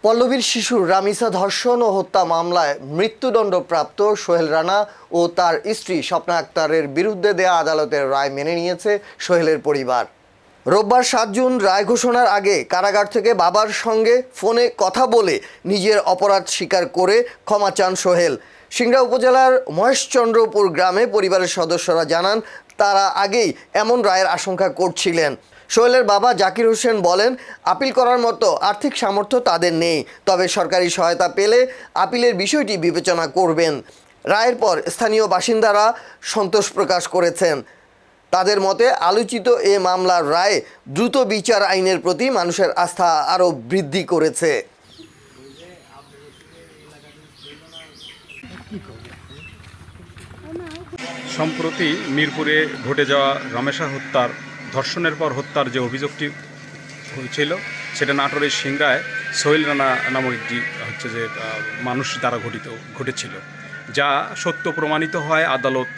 পল্লবীর শিশু রামিসা ধর্ষণ ও হত্যা মামলায় মৃত্যুদণ্ডপ্রাপ্ত সোহেল রানা ও তার স্ত্রী স্বপ্না আক্তারের বিরুদ্ধে দেয়া আদালতের রায় মেনে নিয়েছে সোহেলের পরিবার। রোববার ৭ জুন রায় ঘোষণার আগে কারাগার থেকে বাবার সঙ্গে ফোনে কথা বলে নিজের অপরাধ স্বীকার করে ক্ষমা চান সোহেল। সিংড়া উপজেলার মহেশচন্দ্রপুর গ্রামে পরিবারের সদস্যরা জানান তারা আগেই এমন রায়ের আশঙ্কা করছিলেন। সোহেলের বাবা জাকির হোসেন বলেন, আপিল করার মতো আর্থিক সামর্থ্য তাদের নেই, তবে সরকারি সহায়তা পেলে আপিলের বিষয়টি বিবেচনা করবেন। রায়ের পর স্থানীয় বাসিন্দারা সন্তোষ প্রকাশ করেছেন। তাদের মতে আলোচিত এ মামলার রায় দ্রুত বিচার আইনের প্রতি মানুষের আস্থা আরও বৃদ্ধি করেছে। সম্প্রতি মিরপুরে ঘটে যাওয়া রামেসা হত্যার ধর্ষণের পর হত্যার যে অভিযোগটি হয়েছিল সেটা নাটোরের সিংড়ায় সোহেল রানা নামক একটি যে মানুষ দ্বারা ঘটেছিল, যা সত্য প্রমাণিত হয়। আদালত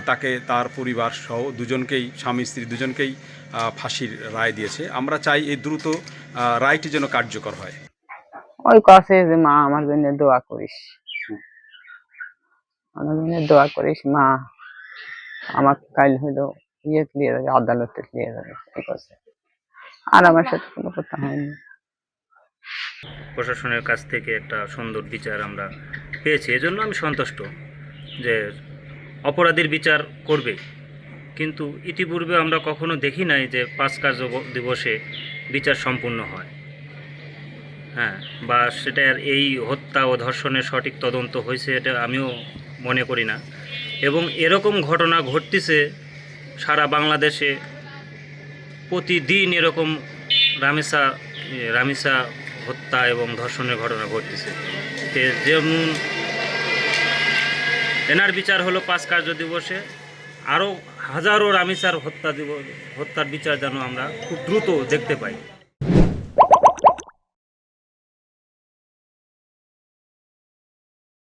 তাকে তার পরিবার সহ দুজনকেই, স্বামী স্ত্রী দুজনকেই ফাঁসির রায় দিয়েছে। আমরা চাই এই দ্রুত রায়টি যেন কার্যকর হয়। ওই কাছে যে মা আমার জন্য দোয়া করিস, আমার জন্য দোয়া করিস মা, আমার কাল হইলো দিয়ে যাবে, আদালতে দিয়ে যাবে এই কাছে। আর আমার সাথে কোনো কথা হয়নি। প্রশাসনের কাছ থেকে একটা সুন্দর বিচার আমরা পেয়েছি, এজন্য আমি সন্তুষ্ট যে অপরাধীর বিচার করবে। কিন্তু ইতিপূর্বে আমরা কখনো দেখি নাই যে 5 কার্য দিবসে বিচার সম্পূর্ণ হয়, বা সেটার এই হত্যা ও ধর্ষণের সঠিক তদন্ত হয়েছে এটা আমিও মনে করি না। এবং এরকম ঘটনা ঘটতেছে সারা বাংলাদেশে, প্রতিদিন এরকম রামিসা হত্যা এবং ধর্ষণের ঘটনা ঘটতেছে। যেমন এনার বিচার হলো 5 কার্য দিবসে, আরও হাজারো রামিসার হত্যার বিচার যেন আমরা খুব দ্রুত দেখতে পাই।